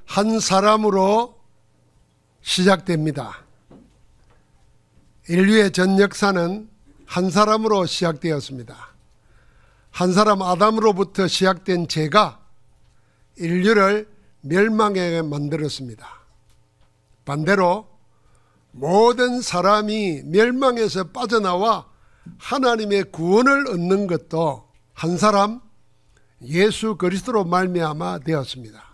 한 사람으로 시작됩니다. 인류의 전 역사는 한 사람으로 시작되었습니다. 한 사람 아담으로부터 시작된 죄가 인류를 멸망하게 만들었습니다. 반대로 모든 사람이 멸망에서 빠져나와 하나님의 구원을 얻는 것도 한 사람 예수 그리스도로 말미암아 되었습니다.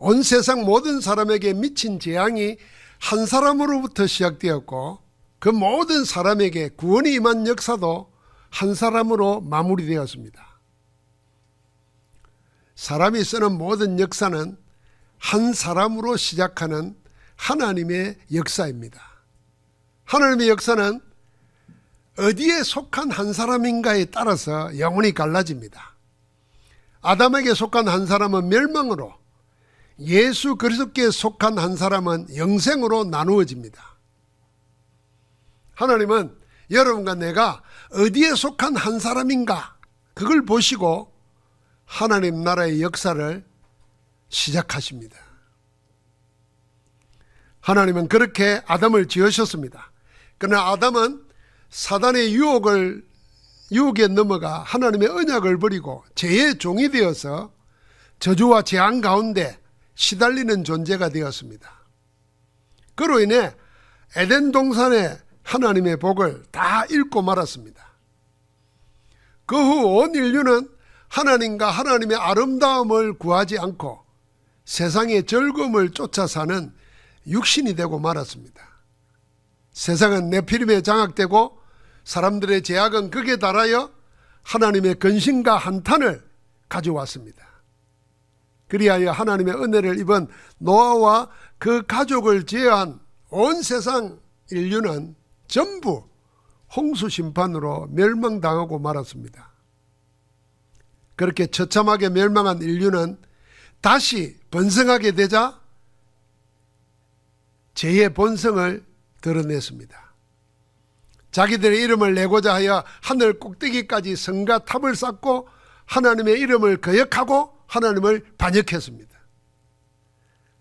온 세상 모든 사람에게 미친 재앙이 한 사람으로부터 시작되었고 그 모든 사람에게 구원이 임한 역사도 한 사람으로 마무리되었습니다. 사람이 쓰는 모든 역사는 한 사람으로 시작하는 하나님의 역사입니다. 하나님의 역사는 어디에 속한 한 사람인가에 따라서 영원히 갈라집니다. 아담에게 속한 한 사람은 멸망으로, 예수 그리스도께 속한 한 사람은 영생으로 나누어집니다. 하나님은 여러분과 내가 어디에 속한 한 사람인가 그걸 보시고 하나님 나라의 역사를 시작하십니다. 하나님은 그렇게 아담을 지으셨습니다. 그러나 아담은 사단의 유혹에 넘어가 하나님의 언약을 버리고 죄의 종이 되어서 저주와 재앙 가운데 시달리는 존재가 되었습니다. 그로 인해 에덴 동산의 하나님의 복을 다 잃고 말았습니다. 그 후 온 인류는 하나님과 하나님의 아름다움을 구하지 않고 세상의 즐거움을 쫓아 사는 육신이 되고 말았습니다. 세상은 네피림에 장악되고 사람들의 죄악은 극에 달하여 하나님의 근심과 한탄을 가져왔습니다. 그리하여 하나님의 은혜를 입은 노아와 그 가족을 제외한 온 세상 인류는 전부 홍수 심판으로 멸망당하고 말았습니다. 그렇게 처참하게 멸망한 인류는 다시 번성하게 되자 죄의 본성을 드러냈습니다. 자기들의 이름을 내고자 하여 하늘 꼭대기까지 성과 탑을 쌓고 하나님의 이름을 거역하고 하나님을 반역했습니다.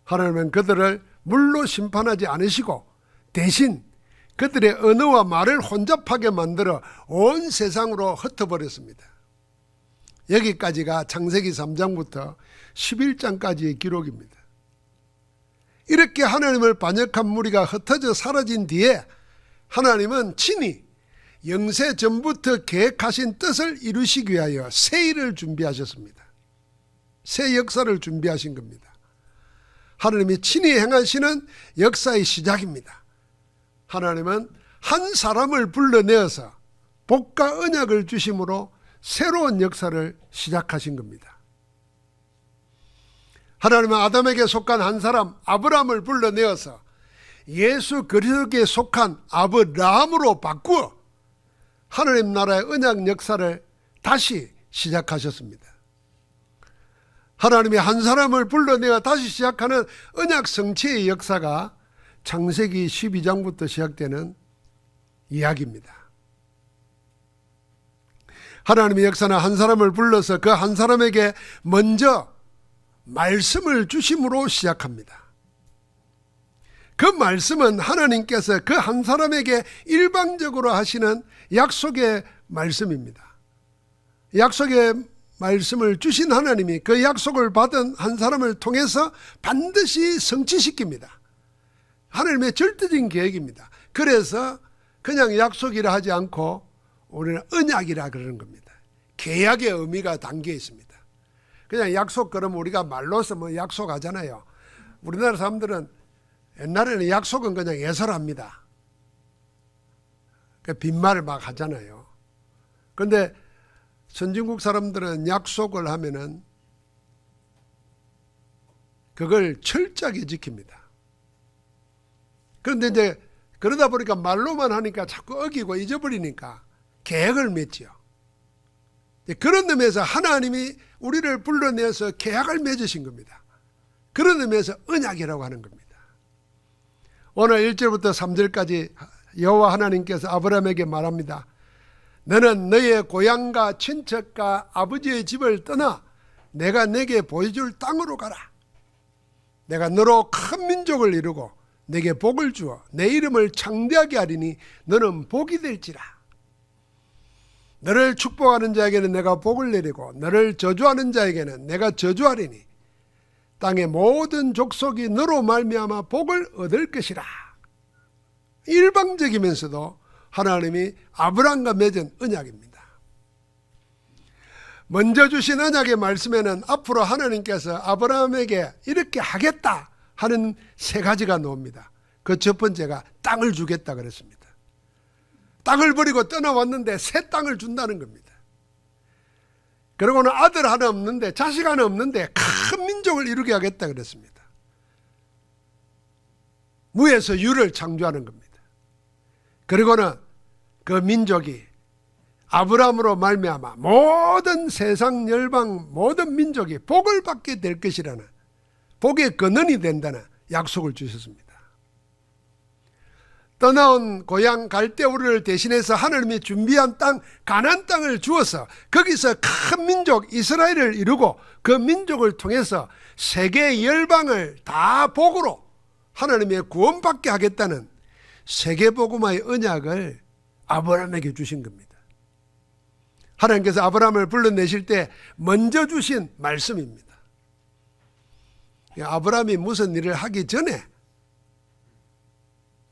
하나님은 그들을 물로 심판하지 않으시고 대신 그들의 언어와 말을 혼잡하게 만들어 온 세상으로 흩어버렸습니다. 여기까지가 창세기 3장부터 11장까지의 기록입니다. 이렇게 하나님을 반역한 무리가 흩어져 사라진 뒤에 하나님은 친히 영세 전부터 계획하신 뜻을 이루시기 위하여 새 일을 준비하셨습니다. 새 역사를 준비하신 겁니다. 하나님이 친히 행하시는 역사의 시작입니다. 하나님은 한 사람을 불러내어서 복과 언약을 주심으로 새로운 역사를 시작하신 겁니다. 하나님은 아담에게 속한 한 사람 아브라함을 불러내어서 예수 그리스도께 속한 아브라함으로 바꾸어 하나님 나라의 언약 역사를 다시 시작하셨습니다. 하나님이 한 사람을 불러내어 다시 시작하는 언약 성취의 역사가 창세기 12장부터 시작되는 이야기입니다. 하나님의 역사는 한 사람을 불러서 그 한 사람에게 먼저 말씀을 주심으로 시작합니다. 그 말씀은 하나님께서 그 한 사람에게 일방적으로 하시는 약속의 말씀입니다. 약속의 말씀을 주신 하나님이 그 약속을 받은 한 사람을 통해서 반드시 성취시킵니다. 하나님의 절대적인 계획입니다. 그래서 그냥 약속이라 하지 않고 우리는 언약이라 그러는 겁니다. 계약의 의미가 담겨 있습니다. 그냥 약속 그러면 우리가 말로서 뭐 약속하잖아요. 우리나라 사람들은 옛날에는 약속은 그냥 예설합니다. 빈말을 막 하잖아요. 그런데 선진국 사람들은 약속을 하면은 그걸 철저하게 지킵니다. 그런데 이제 그러다 보니까 말로만 하니까 자꾸 어기고 잊어버리니까 계약을 맺지요. 그런 의미에서 하나님이 우리를 불러내서 계약을 맺으신 겁니다. 그런 의미에서 언약이라고 하는 겁니다. 오늘 1절부터 3절까지 여호와 하나님께서 아브라함에게 말합니다. 너는 너의 고향과 친척과 아버지의 집을 떠나 내가 내게 보여줄 땅으로 가라. 내가 너로 큰 민족을 이루고 내게 복을 주어 내 이름을 창대하게 하리니 너는 복이 될지라. 너를 축복하는 자에게는 내가 복을 내리고 너를 저주하는 자에게는 내가 저주하리니 땅의 모든 족속이 너로 말미암아 복을 얻을 것이라. 일방적이면서도 하나님이 아브라함과 맺은 언약입니다. 먼저 주신 언약의 말씀에는 앞으로 하나님께서 아브라함에게 이렇게 하겠다 하는 세 가지가 나옵니다. 그 첫 번째가 땅을 주겠다 그랬습니다. 땅을 버리고 떠나왔는데 새 땅을 준다는 겁니다. 그리고는 아들 하나 없는데 자식 하나 없는데 큰 민족을 이루게 하겠다 그랬습니다. 무에서 유를 창조하는 겁니다. 그리고는 그 민족이 아브라함으로 말미암아 모든 세상 열방 모든 민족이 복을 받게 될 것이라는 복의 근원이 된다는 약속을 주셨습니다. 떠나온 고향 갈대우르를 대신해서 하나님이 준비한 땅 가나안 땅을 주어서 거기서 큰 민족 이스라엘을 이루고 그 민족을 통해서 세계 열방을 다 복으로 하나님의 구원받게 하겠다는 세계복음화의 언약을 아브라함에게 주신 겁니다. 하나님께서 아브라함을 불러내실 때 먼저 주신 말씀입니다. 아브라함이 무슨 일을 하기 전에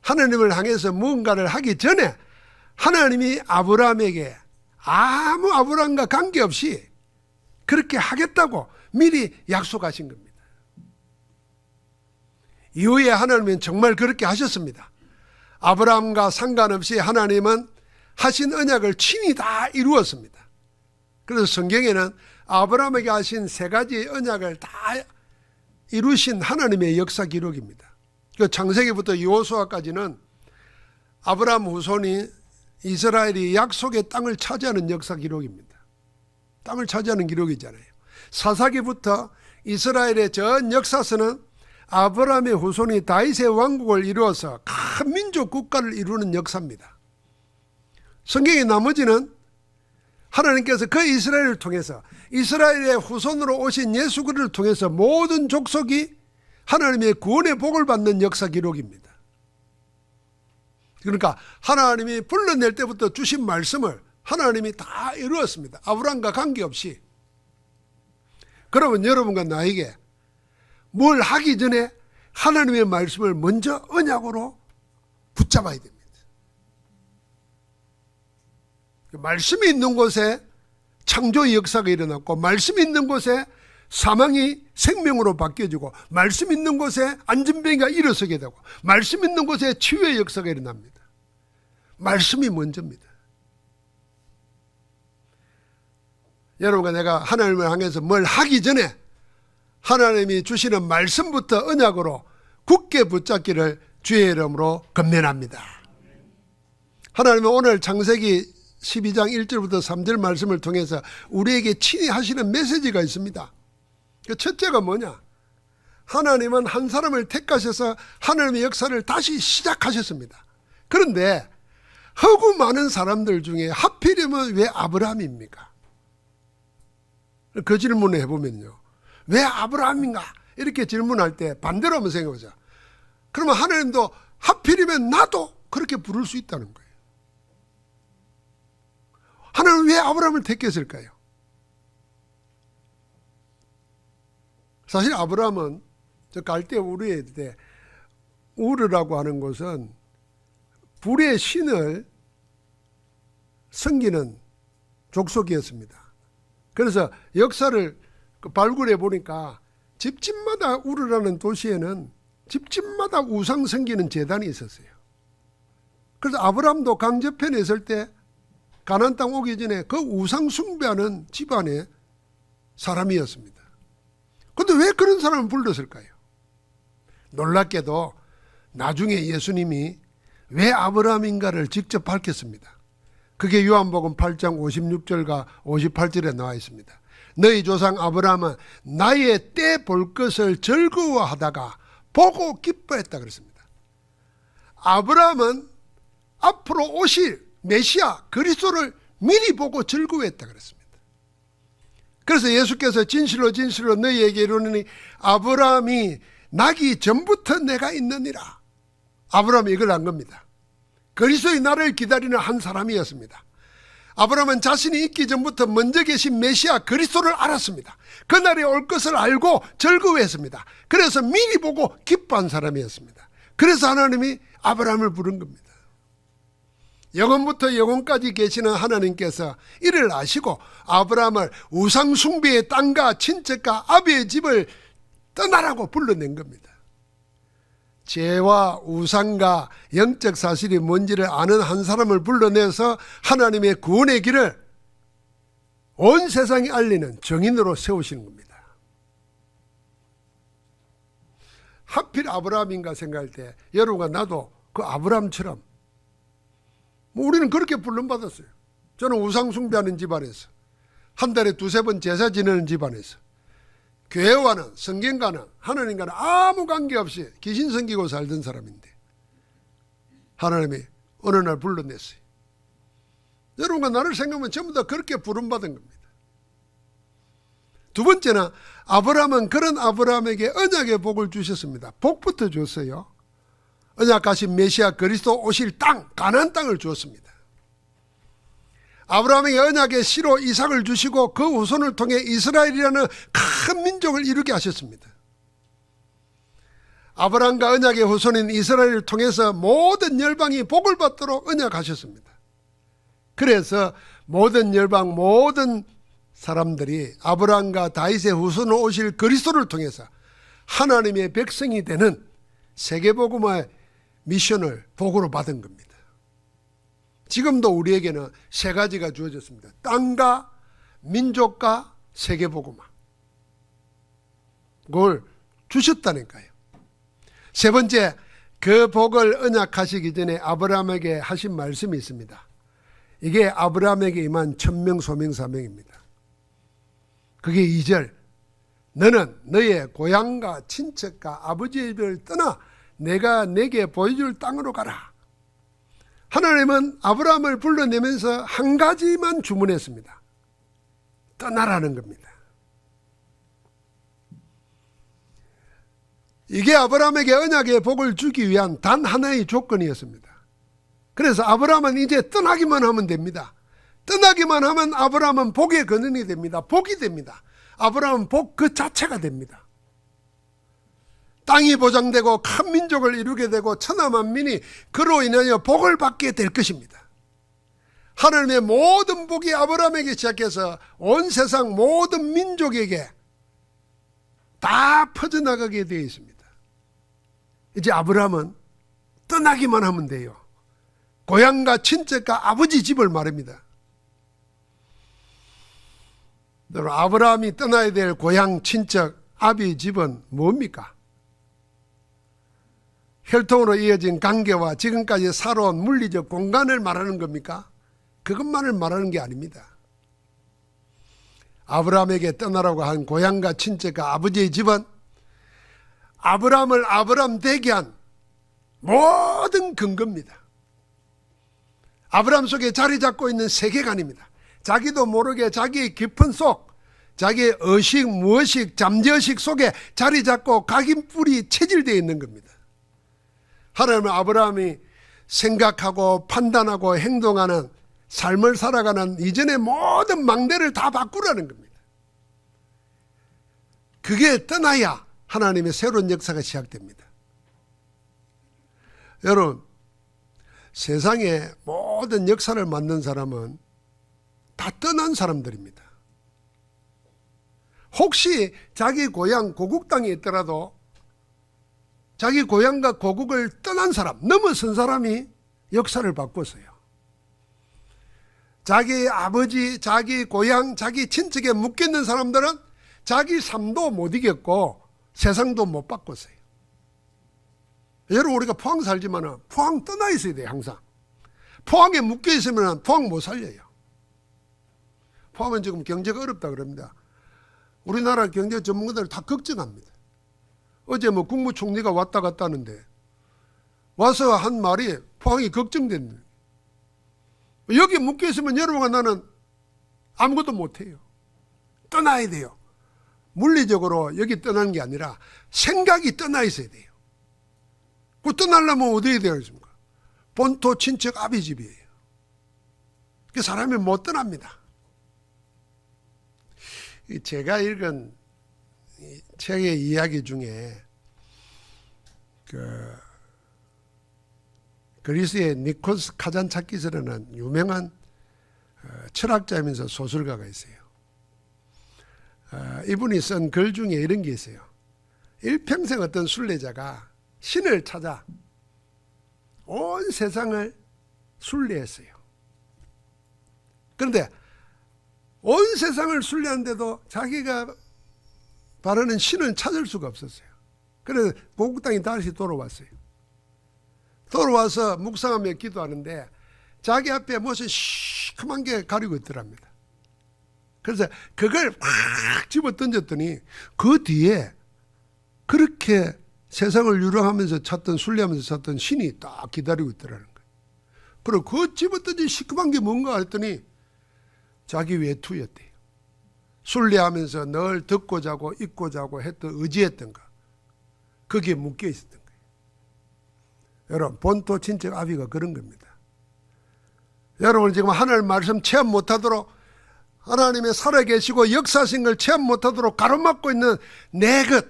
하나님을 향해서 무언가를 하기 전에 하나님이 아브라함에게 아무 아브라함과 관계없이 그렇게 하겠다고 미리 약속하신 겁니다. 이후에 하나님은 정말 그렇게 하셨습니다. 아브라함과 상관없이 하나님은 하신 언약을 친히 다 이루었습니다. 그래서 성경에는 아브라함에게 하신 세 가지 언약을 다 이루신 하나님의 역사 기록입니다. 그 창세기부터 여호수아까지는 아브라함 후손이 이스라엘이 약속의 땅을 차지하는 역사 기록입니다. 땅을 차지하는 기록이잖아요. 사사기부터 이스라엘의 전 역사서는 아브라함의 후손이 다윗의 왕국을 이루어서 큰 민족 국가를 이루는 역사입니다. 성경의 나머지는 하나님께서 그 이스라엘을 통해서 이스라엘의 후손으로 오신 예수 그리스도를 통해서 모든 족속이 하나님의 구원의 복을 받는 역사 기록입니다. 그러니까 하나님이 불러낼 때부터 주신 말씀을 하나님이 다 이루었습니다. 아브라함과 관계없이. 그러면 여러분과 나에게 뭘 하기 전에 하나님의 말씀을 먼저 언약으로 붙잡아야 됩니다. 말씀이 있는 곳에 창조의 역사가 일어났고 말씀이 있는 곳에 사망이 생명으로 바뀌어지고 말씀 있는 곳에 안전병이가 일어서게 되고 말씀 있는 곳에 치유의 역사가 일어납니다. 말씀이 먼저입니다. 여러분과 내가 하나님을 향해서 뭘 하기 전에 하나님이 주시는 말씀부터 언약으로 굳게 붙잡기를 주의 이름으로 권면합니다. 하나님은 오늘 창세기 12장 1절부터 3절 말씀을 통해서 우리에게 친히 하시는 메시지가 있습니다. 그 첫째가 뭐냐? 하나님은 한 사람을 택하셔서 하나님의 역사를 다시 시작하셨습니다. 그런데 허구 많은 사람들 중에 하필이면 왜 아브라함입니까? 그 질문을 해보면요, 왜 아브라함인가? 이렇게 질문할 때 반대로 한번 생각해보자. 그러면 하나님도 하필이면 나도 그렇게 부를 수 있다는 거예요. 하나님은 왜 아브라함을 택했을까요? 사실 아브라함은 저 갈대 우르에 때 우르라고 하는 것은 불의 신을 섬기는 족속이었습니다. 그래서 역사를 발굴해 보니까 집집마다 우르라는 도시에는 집집마다 우상 섬기는 제단이 있었어요. 그래서 아브라함도 강저편에 있을 때 가나안 땅 오기 전에 그 우상 숭배하는 집안의 사람이었습니다. 그런데 왜 그런 사람을 불렀을까요? 놀랍게도 나중에 예수님이 왜 아브라함인가를 직접 밝혔습니다. 그게 요한복음 8장 56절과 58절에 나와 있습니다. 너희 조상 아브라함은 나의 때 볼 것을 즐거워하다가 보고 기뻐했다 그랬습니다. 아브라함은 앞으로 오실 메시아 그리스도를 미리 보고 즐거워했다 그랬습니다. 그래서 예수께서 진실로 진실로 너희에게 이르노니 아브라함이 나기 전부터 내가 있느니라. 아브라함이 이걸 안 겁니다. 그리스도의 날을 기다리는 한 사람이었습니다. 아브라함은 자신이 있기 전부터 먼저 계신 메시아 그리스도를 알았습니다. 그날이 올 것을 알고 즐거워했습니다. 그래서 미리 보고 기뻐한 사람이었습니다. 그래서 하나님이 아브라함을 부른 겁니다. 영원부터 영원까지 계시는 하나님께서 이를 아시고 아브라함을 우상 숭배의 땅과 친척과 아비의 집을 떠나라고 불러낸 겁니다. 죄와 우상과 영적 사실이 뭔지를 아는 한 사람을 불러내서 하나님의 구원의 길을 온 세상에 알리는 정인으로 세우시는 겁니다. 하필 아브라함인가 생각할 때 여러분과 나도 그 아브라함처럼 우리는 그렇게 불름받았어요. 저는 우상 숭배하는 집안에서 한 달에 두세 번 제사 지내는 집안에서 교회와는 성경과는 하나님과는 아무 관계없이 귀신 섬기고 살던 사람인데 하나님이 어느 날 불러냈어요. 여러분과 나를 생각하면 전부 다 그렇게 부름받은 겁니다. 두 번째는 아브라함은 그런 아브라함에게 언약의 복을 주셨습니다. 복부터 줬어요. 언약하신 메시아 그리스도 오실 땅, 가나안 땅을 주었습니다. 아브라함에게 언약의 씨로 이삭을 주시고 그 후손을 통해 이스라엘이라는 큰 민족을 이루게 하셨습니다. 아브라함과 언약의 후손인 이스라엘을 통해서 모든 열방이 복을 받도록 언약하셨습니다. 그래서 모든 열방, 모든 사람들이 아브라함과 다윗의 후손으로 오실 그리스도를 통해서 하나님의 백성이 되는 세계복음화의 미션을 복으로 받은 겁니다. 지금도 우리에게는 세 가지가 주어졌습니다. 땅과 민족과 세계복음화. 그걸 주셨다니까요. 세 번째, 그 복을 언약하시기 전에 아브라함에게 하신 말씀이 있습니다. 이게 아브라함에게 임한 천명, 소명, 사명입니다. 그게 2절. 너는 너의 고향과 친척과 아버지의 집을 떠나 내가 내게 보여줄 땅으로 가라. 하나님은 아브라함을 불러내면서 한 가지만 주문했습니다. 떠나라는 겁니다. 이게 아브라함에게 언약의 복을 주기 위한 단 하나의 조건이었습니다. 그래서 아브라함은 이제 떠나기만 하면 됩니다. 떠나기만 하면 아브라함은 복의 근원이 됩니다. 복이 됩니다. 아브라함은 복 그 자체가 됩니다. 땅이 보장되고 큰 민족을 이루게 되고 천하만민이 그로 인하여 복을 받게 될 것입니다. 하나님의 모든 복이 아브라함에게 시작해서 온 세상 모든 민족에게 다 퍼져나가게 되어 있습니다. 이제 아브라함은 떠나기만 하면 돼요. 고향과 친척과 아버지 집을 말합니다. 아브라함이 떠나야 될 고향, 친척, 아비 집은 뭡니까? 혈통으로 이어진 관계와 지금까지 살아온 물리적 공간을 말하는 겁니까? 그것만을 말하는 게 아닙니다. 아브라함에게 떠나라고 한 고향과 친척과 아버지의 집은 아브라함을 아브라함 되게 한 모든 근거입니다. 아브라함 속에 자리 잡고 있는 세계관입니다. 자기도 모르게 자기의 깊은 속, 자기의 의식, 무의식, 잠재의식 속에 자리 잡고 각인뿔이 체질되어 있는 겁니다. 하나님은 아브라함이 생각하고 판단하고 행동하는 삶을 살아가는 이전의 모든 망대를 다 바꾸라는 겁니다. 그게 떠나야 하나님의 새로운 역사가 시작됩니다. 여러분, 세상의 모든 역사를 만든 사람은 다 떠난 사람들입니다. 혹시 자기 고향 고국 땅에 있더라도 자기 고향과 고국을 떠난 사람, 넘어선 사람이 역사를 바꿨어요. 자기 아버지, 자기 고향, 자기 친척에 묶여있는 사람들은 자기 삶도 못 이겼고 세상도 못 바꿨어요. 여러분, 우리가 포항 살지만 포항 떠나 있어야 돼요. 항상 포항에 묶여 있으면 포항 못 살려요. 포항은 지금 경제가 어렵다 그럽니다. 우리나라 경제 전문가들 다 걱정합니다. 어제 국무총리가 왔다 갔다 하는데 와서 한 말이 포항이 걱정된다. 여기 묶여 있으면 여러분과 나는 아무것도 못해요. 떠나야 돼요. 물리적으로 여기 떠나는 게 아니라 생각이 떠나 있어야 돼요. 그 떠나려면 어디에 되겠습니까? 본토 친척 아비 집이에요. 그 사람이 못 떠납니다. 제가 읽은 책의 이야기 중에 그리스의 니콜스 카잔차키스라는 유명한 철학자이면서 소설가가 있어요. 이분이 쓴 글 중에 이런 게 있어요. 일평생 어떤 순례자가 신을 찾아 온 세상을 순례했어요. 그런데 온 세상을 순례하는데도 자기가 바라는 신을 찾을 수가 없었어요. 그래서 고국 땅에 다시 돌아왔어요. 돌아와서 묵상하며 기도하는데 자기 앞에 무슨 시커먼 게 가리고 있더랍니다. 그래서 그걸 막 집어 던졌더니 그 뒤에 그렇게 세상을 유랑하면서 찾던 순례하면서 찾던 신이 딱 기다리고 있더라는 거예요. 그리고 그 집어 던진 시커먼 게 뭔가 했더니 자기 외투였대요. 순례하면서 늘 듣고 자고 입고 자고 했던 의지했던 거. 거기에 묶여 있었던 거예요. 여러분 본토 친척 아비가 그런 겁니다. 여러분 지금 하나님 말씀 체험 못하도록 하나님의 살아계시고 역사하신 걸 체험 못하도록 가로막고 있는 내 것,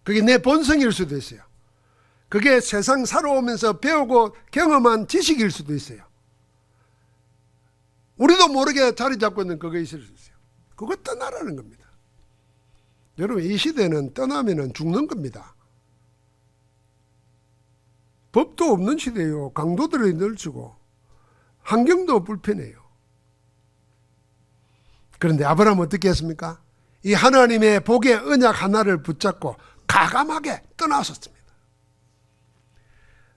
그게 내 본성일 수도 있어요. 그게 세상 살아오면서 배우고 경험한 지식일 수도 있어요. 우리도 모르게 자리 잡고 있는 그거 있을 수 있어요. 그거 떠나라는 겁니다. 여러분 이 시대는 떠나면 죽는 겁니다. 법도 없는 시대예요. 강도들이 늘지고 환경도 불편해요. 그런데 아브라함은 어떻게 했습니까? 이 하나님의 복의 언약 하나를 붙잡고 과감하게 떠나섰습니다.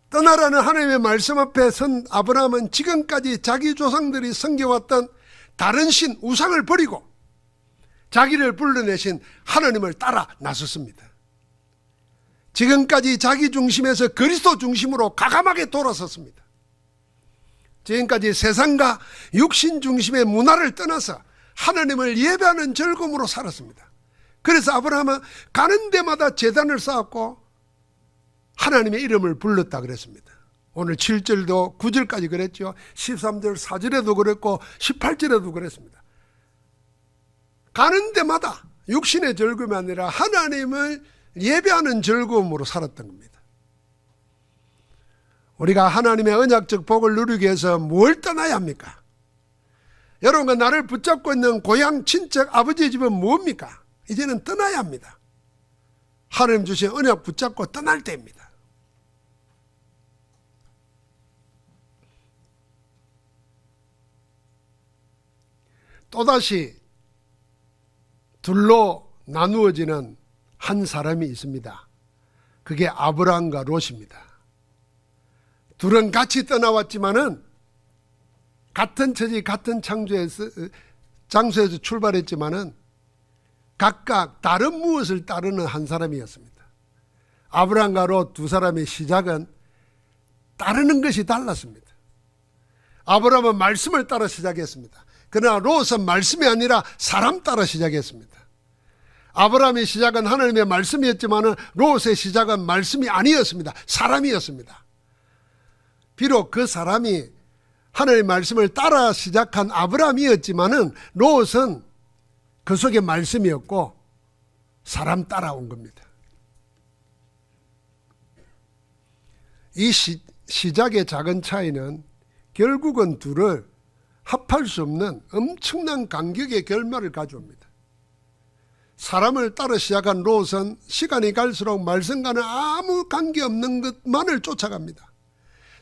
떠나라는 하나님의 말씀 앞에 선 아브라함은 지금까지 자기 조상들이 섬겨왔던 다른 신 우상을 버리고 자기를 불러내신 하나님을 따라 나섰습니다. 지금까지 자기 중심에서 그리스도 중심으로 과감하게 돌아섰습니다. 지금까지 세상과 육신 중심의 문화를 떠나서 하나님을 예배하는 즐거움으로 살았습니다. 그래서 아브라함은 가는 데마다 제단을 쌓았고 하나님의 이름을 불렀다 그랬습니다. 오늘 7절도 9절까지 그랬죠. 13절 4절에도 그랬고 18절에도 그랬습니다. 가는 데마다 육신의 즐거움이 아니라 하나님을 예배하는 즐거움으로 살았던 겁니다. 우리가 하나님의 언약적 복을 누리기 위해서 뭘 떠나야 합니까? 여러분과 나를 붙잡고 있는 고향 친척 아버지의 집은 뭡니까? 이제는 떠나야 합니다. 하나님 주신 언약 붙잡고 떠날 때입니다. 또다시 둘로 나누어지는 한 사람이 있습니다. 그게 아브라함과 롯입니다. 둘은 같이 떠나왔지만은 같은 처지 같은 장소에서 출발했지만은 각각 다른 무엇을 따르는 한 사람이었습니다. 아브라함과 롯 두 사람의 시작은 따르는 것이 달랐습니다. 아브라함은 말씀을 따라 시작했습니다. 그러나 롯은 말씀이 아니라 사람 따라 시작했습니다. 아브라함의 시작은 하나님의 말씀이었지만 롯의 시작은 말씀이 아니었습니다. 사람이었습니다. 비록 그 사람이 하나님의 말씀을 따라 시작한 아브라함이었지만 롯은 그 속에 말씀이었고 사람 따라온 겁니다. 이 시작의 작은 차이는 결국은 둘을 합할 수 없는 엄청난 간격의 결말을 가져옵니다. 사람을 따라 시작한 롯은 시간이 갈수록 말씀과는 아무 관계없는 것만을 쫓아갑니다.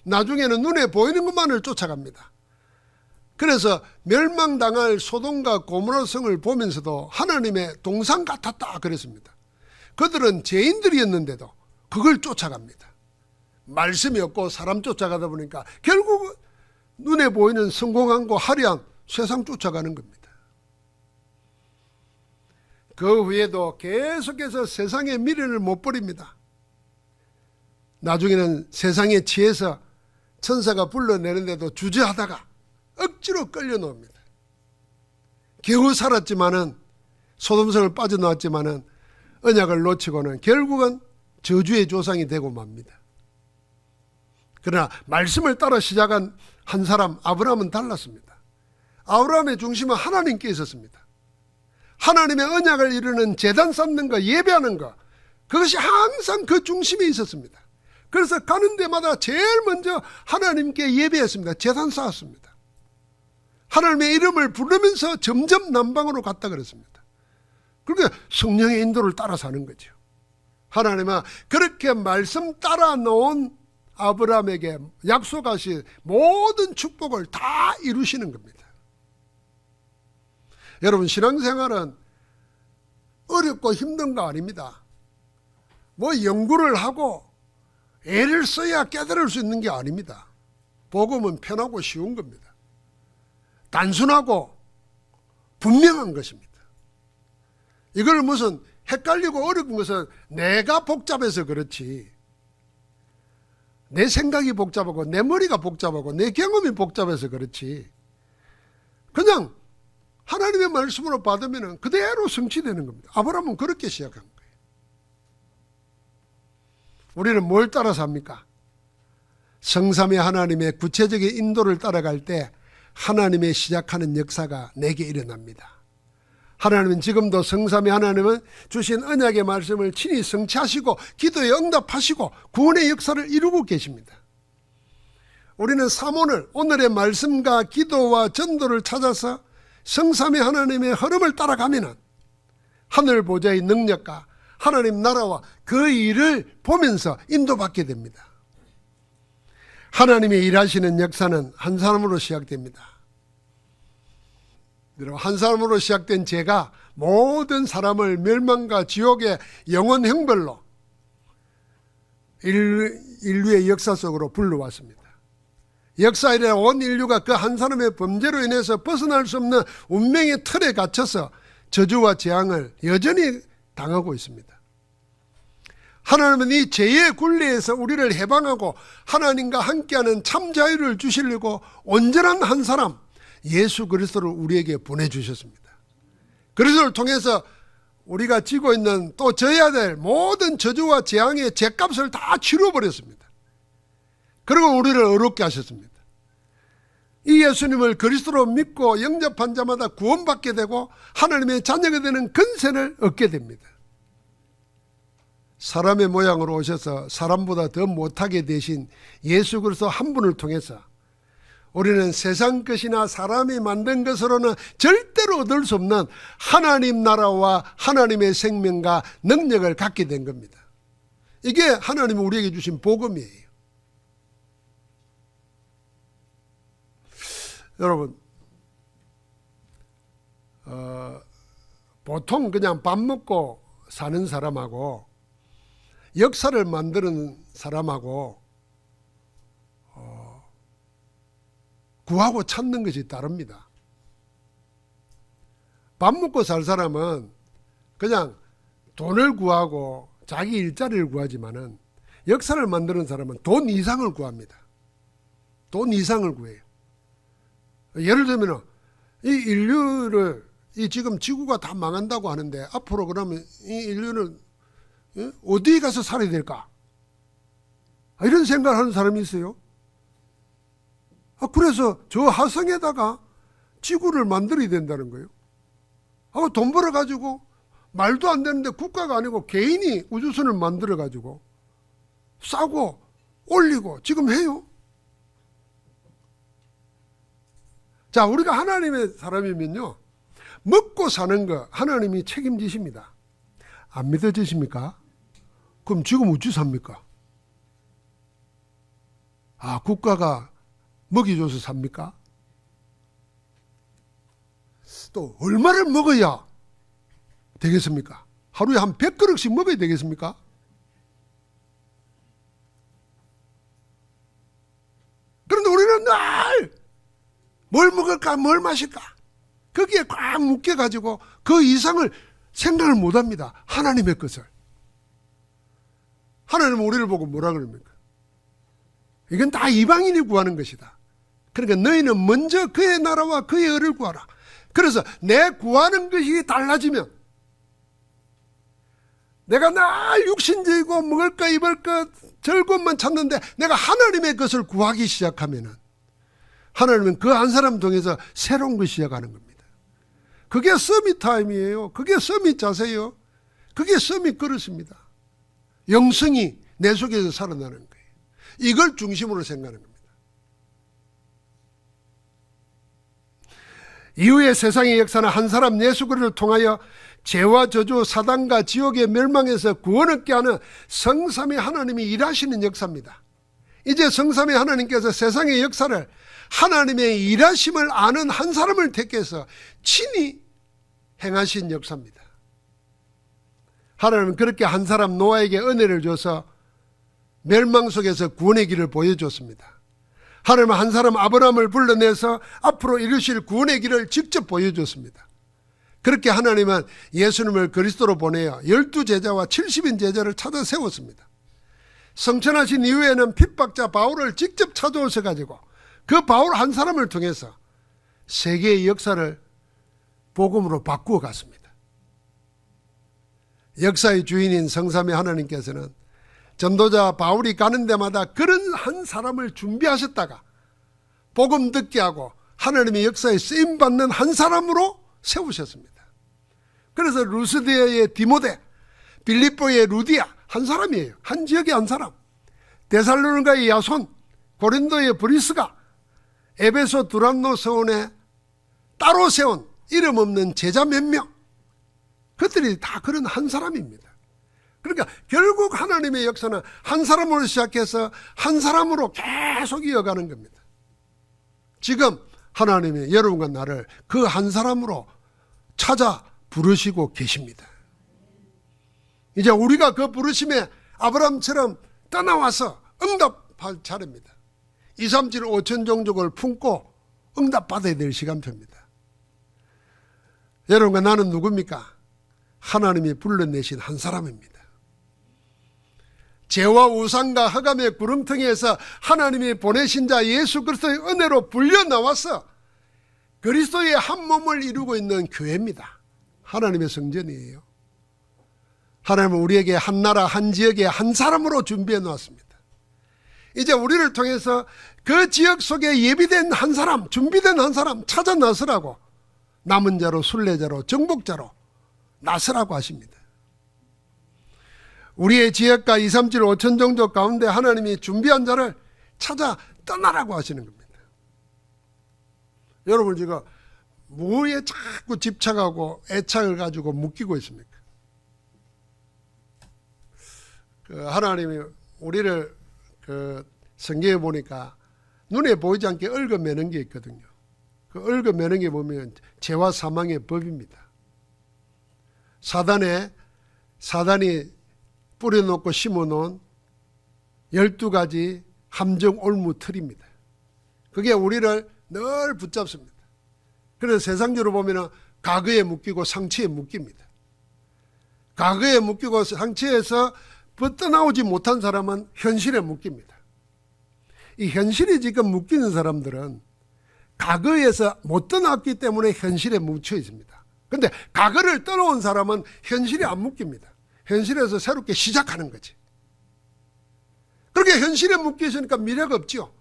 나중에는 눈에 보이는 것만을 쫓아갑니다. 그래서 멸망당할 소돔과 고모라 성을 보면서도 하나님의 동상 같았다 그랬습니다. 그들은 죄인들이었는데도 그걸 쫓아갑니다. 말씀이 없고 사람 쫓아가다 보니까 결국 눈에 보이는 성공한고 화려한 세상 쫓아가는 겁니다. 그 후에도 계속해서 세상의 미련을 못 버립니다. 나중에는 세상에 취해서 천사가 불러내는데도 주저하다가 억지로 끌려놓습니다. 겨우 살았지만은 소돔성을 빠져나왔지만은 언약을 놓치고는 결국은 저주의 조상이 되고 맙니다. 그러나 말씀을 따라 시작한 한 사람 아브라함은 달랐습니다. 아브라함의 중심은 하나님께 있었습니다. 하나님의 언약을 이루는 제단 쌓는 것, 예배하는 것, 그것이 항상 그 중심에 있었습니다. 그래서 가는 데마다 제일 먼저 하나님께 예배했습니다. 제단 쌓았습니다. 하나님의 이름을 부르면서 점점 남방으로 갔다 그랬습니다. 그러니까 성령의 인도를 따라 사는 거죠. 하나님은 그렇게 말씀 따라 놓은 아브라함에게 약속하신 모든 축복을 다 이루시는 겁니다. 여러분, 신앙생활은 어렵고 힘든 거 아닙니다. 뭐 연구를 하고 애를 써야 깨달을 수 있는 게 아닙니다. 복음은 편하고 쉬운 겁니다. 단순하고 분명한 것입니다. 이걸 무슨 헷갈리고 어려운 것은 내가 복잡해서 그렇지, 내 생각이 복잡하고 내 머리가 복잡하고 내 경험이 복잡해서 그렇지, 그냥 하나님의 말씀으로 받으면 그대로 성취되는 겁니다. 아브라함은 그렇게 시작한 거예요. 우리는 뭘 따라 삽니까? 성삼위 하나님의 구체적인 인도를 따라갈 때 하나님의 시작하는 역사가 내게 일어납니다. 하나님은 지금도 성삼위 하나님은 주신 언약의 말씀을 친히 성취하시고 기도에 응답하시고 구원의 역사를 이루고 계십니다. 우리는 사모늘, 오늘의 말씀과 기도와 전도를 찾아서 성삼위 하나님의 흐름을 따라가면 하늘 보좌의 능력과 하나님 나라와 그 일을 보면서 인도받게 됩니다. 하나님의 일하시는 역사는 한 사람으로 시작됩니다. 여러분, 한 사람으로 시작된 죄가 모든 사람을 멸망과 지옥의 영원 형벌로 인류의 역사 속으로 불러왔습니다. 역사 이래 온 인류가 그 한 사람의 범죄로 인해서 벗어날 수 없는 운명의 틀에 갇혀서 저주와 재앙을 여전히 당하고 있습니다. 하나님은 이 죄의 굴레에서 우리를 해방하고 하나님과 함께하는 참 자유를 주시려고 온전한 한 사람 예수 그리스도를 우리에게 보내주셨습니다. 그리스도를 통해서 우리가 지고 있는 또 져야 될 모든 저주와 재앙의 죄값을 다 치러버렸습니다. 그리고 우리를 의롭게 하셨습니다. 이 예수님을 그리스도로 믿고 영접한 자마다 구원받게 되고 하나님의 자녀가 되는 권세를 얻게 됩니다. 사람의 모양으로 오셔서 사람보다 더 못하게 되신 예수 그리스도 한 분을 통해서 우리는 세상 것이나 사람이 만든 것으로는 절대로 얻을 수 없는 하나님 나라와 하나님의 생명과 능력을 갖게 된 겁니다. 이게 하나님이 우리에게 주신 복음이에요. 여러분, 보통 그냥 밥 먹고 사는 사람하고 역사를 만드는 사람하고 구하고 찾는 것이 다릅니다. 밥 먹고 살 사람은 그냥 돈을 구하고 자기 일자리를 구하지만은 역사를 만드는 사람은 돈 이상을 구합니다. 돈 이상을 구해요. 예를 들면 이 인류를 이 지금 지구가 다 망한다고 하는데 앞으로 그러면 이 인류는 어디에 가서 살아야 될까? 이런 생각을 하는 사람이 있어요. 그래서 저 화성에다가 지구를 만들어야 된다는 거예요. 돈 벌어가지고 말도 안 되는데 국가가 아니고 개인이 우주선을 만들어가지고 싸고 올리고 지금 해요. 자, 우리가 하나님의 사람이면요, 먹고 사는 거 하나님이 책임지십니다. 안 믿어지십니까? 그럼 지금 어찌 삽니까? 국가가 먹이줘서 삽니까? 또 얼마를 먹어야 되겠습니까? 하루에 한 100그릇씩 먹어야 되겠습니까? 그런데 우리는 늘 뭘 먹을까, 뭘 마실까, 거기에 꽉 묶여가지고 그 이상을 생각을 못합니다. 하나님의 것을. 하나님은 우리를 보고 뭐라 그럽니까? 이건 다 이방인이 구하는 것이다. 그러니까 너희는 먼저 그의 나라와 그의 의를 구하라. 그래서 내 구하는 것이 달라지면 내가 날 육신지고 먹을 거 입을 거 즐거움만 찾는데 내가 하나님의 것을 구하기 시작하면은 하나님은 그 한 사람 통해서 새로운 걸 시작하는 겁니다. 그게 서밋 타임이에요. 그게 서밋 자세요. 그게 서밋 그릇입니다. 영성이 내 속에서 살아나는 거예요. 이걸 중심으로 생각하는 겁니다. 이후에 세상의 역사는 한 사람 예수 그리스도를 통하여 죄와 저주, 사단과 지옥의 멸망에서 구원 얻게 하는 성삼위 하나님이 일하시는 역사입니다. 이제 성삼위 하나님께서 세상의 역사를 하나님의 일하심을 아는 한 사람을 택해서 친히 행하신 역사입니다. 하나님은 그렇게 한 사람 노아에게 은혜를 줘서 멸망 속에서 구원의 길을 보여줬습니다. 하나님은 한 사람 아브라함을 불러내서 앞으로 이루실 구원의 길을 직접 보여줬습니다. 그렇게 하나님은 예수님을 그리스도로 보내어 12제자와 70인 제자를 찾아 세웠습니다. 성천하신 이후에는 핍박자 바울을 직접 찾아오셔가지고 그 바울 한 사람을 통해서 세계의 역사를 복음으로 바꾸어 갔습니다. 역사의 주인인 성삼위 하나님께서는 전도자 바울이 가는 데마다 그런 한 사람을 준비하셨다가 복음 듣게 하고 하나님의 역사에 쓰임받는 한 사람으로 세우셨습니다. 그래서 루스드의 디모데, 빌립보의 루디아 한 사람이에요. 한 지역의 한 사람. 데살로니가의 야손, 고린도의 브리스가, 에베소 두란노 서원에 따로 세운 이름 없는 제자 몇 명, 그들이 다 그런 한 사람입니다. 그러니까 결국 하나님의 역사는 한 사람으로 시작해서 한 사람으로 계속 이어가는 겁니다. 지금 하나님이 여러분과 나를 그 한 사람으로 찾아 부르시고 계십니다. 이제 우리가 그 부르심에 아브라함처럼 떠나와서 응답할 차례입니다. 2, 3, 7, 5천 종족을 품고 응답받아야 될 시간표입니다. 여러분과 나는 누굽니까? 하나님이 불러내신 한 사람입니다. 죄와 우상과 흑암의 구름텅이에서 하나님이 보내신 자 예수 그리스도의 은혜로 불려나와서 그리스도의 한 몸을 이루고 있는 교회입니다. 하나님의 성전이에요. 하나님은 우리에게 한 나라 한 지역에 한 사람으로 준비해 놓았습니다. 이제 우리를 통해서 그 지역 속에 예비된 한 사람, 준비된 한 사람 찾아 나서라고, 남은 자로 순례자로 정복자로 나서라고 하십니다. 우리의 지역과 2, 3, 7, 5천 종족 가운데 하나님이 준비한 자를 찾아 떠나라고 하시는 겁니다. 여러분 지금 뭐에 자꾸 집착하고 애착을 가지고 묶이고 있습니까? 하나님이 우리를 성경에 보니까 눈에 보이지 않게 얽어매는 게 있거든요. 그 얽어매는 게 보면 죄와 사망의 법입니다. 사단이 뿌려놓고 심어놓은 12가지 함정 올무 틀입니다. 그게 우리를 늘 붙잡습니다. 그래서 세상적으로 보면 과거에 묶이고 상처에 묶입니다. 과거에 묶이고 상처에서 떠나오지 못한 사람은 현실에 묶입니다. 이 현실에 지금 묶이는 사람들은 과거에서 못 떠났기 때문에 현실에 뭉쳐 있습니다. 그런데 과거를 떠나온 사람은 현실에 안 묶입니다. 현실에서 새롭게 시작하는 거지. 그렇게 현실에 묶여 있으니까 미래가 없죠.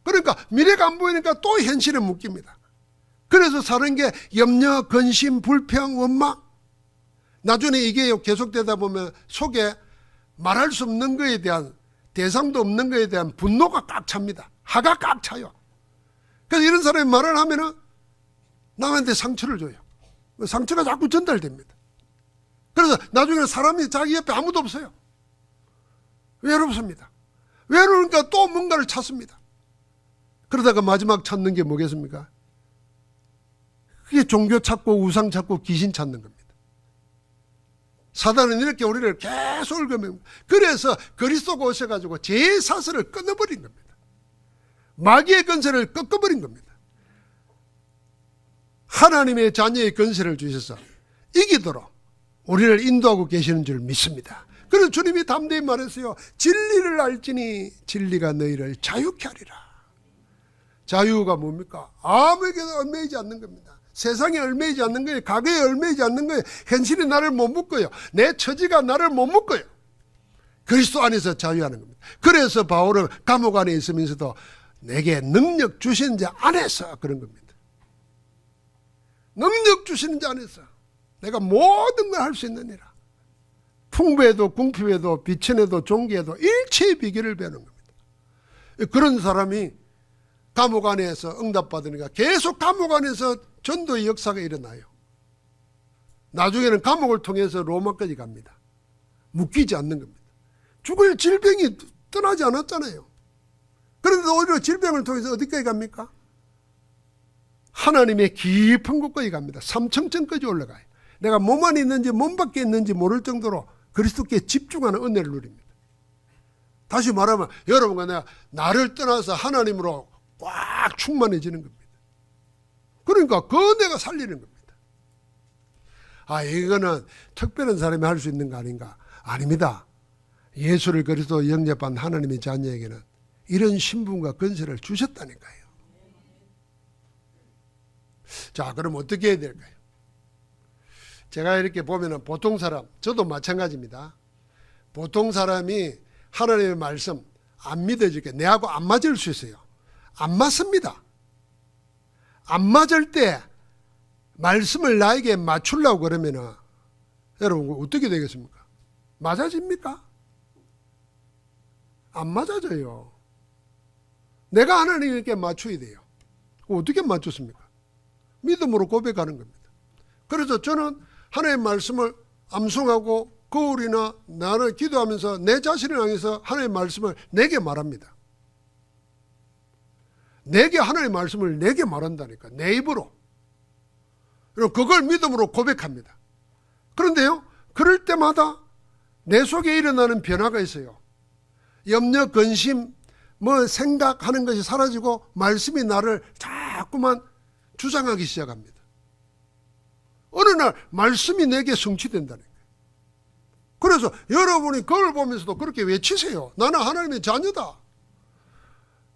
그러니까 미래가 안 보이니까 또 현실에 묶입니다. 그래서 사는 게 염려, 근심, 불평, 원망. 나중에 이게 계속되다 보면 속에 말할 수 없는 것에 대한, 대상도 없는 것에 대한 분노가 꽉 찹니다. 화가 꽉 차요. 그래서 이런 사람이 말을 하면은 남한테 상처를 줘요. 상처가 자꾸 전달됩니다. 그래서 나중에 사람이 자기 옆에 아무도 없어요. 외롭습니다. 외로우니까 또 뭔가를 찾습니다. 그러다가 마지막 찾는 게 뭐겠습니까? 그게 종교 찾고 우상 찾고 귀신 찾는 겁니다. 사단은 이렇게 우리를 계속 얽어맵니다. 그래서 그리스도가 오셔가지고 죄의 사슬을 끊어버린 겁니다. 마귀의 건세를 꺾어버린 겁니다. 하나님의 자녀의 건세를 주셔서 이기도록 우리를 인도하고 계시는 줄 믿습니다. 그래서 주님이 담대히 말했어요. 진리를 알지니 진리가 너희를 자유케 하리라. 자유가 뭡니까? 아무에게도 얽매이지 않는 겁니다. 세상에 얽매이지 않는 거예요. 가게에 얽매이지 않는 거예요. 현실이 나를 못 묶어요. 내 처지가 나를 못 묶어요. 그리스도 안에서 자유하는 겁니다. 그래서 바울은 감옥 안에 있으면서도 내게 능력 주시는 자 안에서 그런 겁니다. 능력 주시는 자 안에서 내가 모든 걸 할 수 있느니라. 풍부에도 궁핍에도 비천에도 종기에도 일체의 비결을 배우는 겁니다. 그런 사람이 감옥 안에서 응답받으니까 계속 감옥 안에서 전도의 역사가 일어나요. 나중에는 감옥을 통해서 로마까지 갑니다. 묶이지 않는 겁니다. 죽을 질병이 떠나지 않았잖아요. 그런데 오히려 질병을 통해서 어디까지 갑니까? 하나님의 깊은 곳까지 갑니다. 삼청천까지 올라가요. 내가 몸 안에 있는지 몸 밖에 있는지 모를 정도로 그리스도께 집중하는 은혜를 누립니다. 다시 말하면 여러분과 내가 나를 떠나서 하나님으로 꽉 충만해지는 겁니다. 그러니까 그 은혜가 살리는 겁니다. 아, 이거는 특별한 사람이 할 수 있는 거 아닌가? 아닙니다. 예수를 그리스도 영접한 하나님의 자녀에게는 이런 신분과 건설을 주셨다니까요. 자, 그럼 어떻게 해야 될까요? 제가 이렇게 보면은 보통 사람, 저도 마찬가지입니다. 보통 사람이 하나님의 말씀 안 믿어질게 내하고 안 맞을 수 있어요. 안 맞습니다. 안 맞을 때 말씀을 나에게 맞추려고 그러면은 여러분 어떻게 되겠습니까? 맞아집니까? 안 맞아져요. 내가 하나님께 맞춰야 돼요. 어떻게 맞췄습니까? 믿음으로 고백하는 겁니다. 그래서 저는 하나님의 말씀을 암송하고 거울이나 나를 기도하면서 내 자신을 향해서 하나님의 말씀을 내게 말합니다. 내게 하나님의 말씀을 내게 말한다니까. 내 입으로. 그리고 그걸 믿음으로 고백합니다. 그런데요, 그럴 때마다 내 속에 일어나는 변화가 있어요. 염려, 근심, 생각하는 것이 사라지고 말씀이 나를 자꾸만 주장하기 시작합니다. 어느 날 말씀이 내게 성취된다는 거예요. 그래서 여러분이 그걸 보면서도 그렇게 외치세요. 나는 하나님의 자녀다.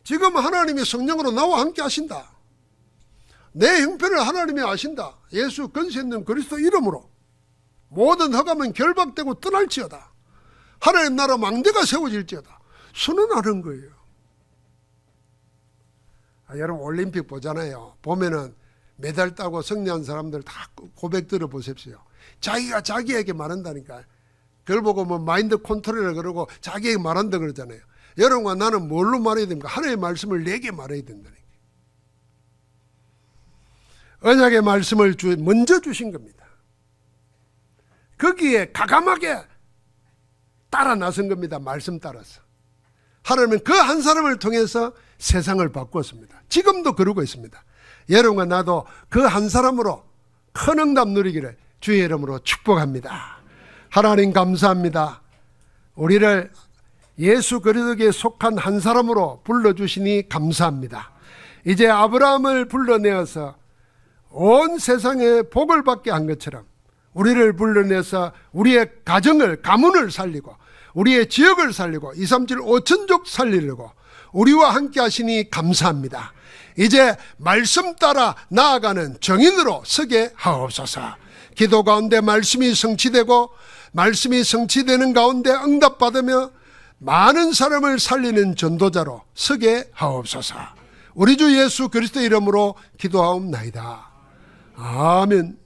지금 하나님의 성령으로 나와 함께 하신다. 내 형편을 하나님이 아신다. 예수 근세 있는 그리스도 이름으로 모든 허감은 결박되고 떠날지어다. 하나님 나라 망대가 세워질지어다. 선언하는 거예요. 여러분 올림픽 보잖아요. 보면은 메달 따고 승리한 사람들 다 고백 들어보십시오. 자기가 자기에게 말한다니까. 그걸 보고 마인드 컨트롤을 그러고 자기에게 말한다 그러잖아요. 여러분과 나는 뭘로 말해야 됩니까? 하나님의 말씀을 내게 말해야 된다니까. 언약의 말씀을 먼저 주신 겁니다. 거기에 가감하게 따라 나선 겁니다. 말씀 따라서. 하나님은 그 한 사람을 통해서 세상을 바꾸었습니다. 지금도 그러고 있습니다. 여러분과 나도 그 한 사람으로 큰 응답 누리기를 주의 이름으로 축복합니다. 하나님 감사합니다. 우리를 예수 그리스도에 속한 한 사람으로 불러주시니 감사합니다. 이제 아브라함을 불러내어서 온 세상에 복을 받게 한 것처럼 우리를 불러내서 우리의 가정을, 가문을 살리고 우리의 지역을 살리고 237 5천족 살리려고 우리와 함께 하시니 감사합니다. 이제 말씀 따라 나아가는 정인으로 서게 하옵소서. 기도 가운데 말씀이 성취되고 말씀이 성취되는 가운데 응답받으며 많은 사람을 살리는 전도자로 서게 하옵소서. 우리 주 예수 그리스도 이름으로 기도하옵나이다. 아멘.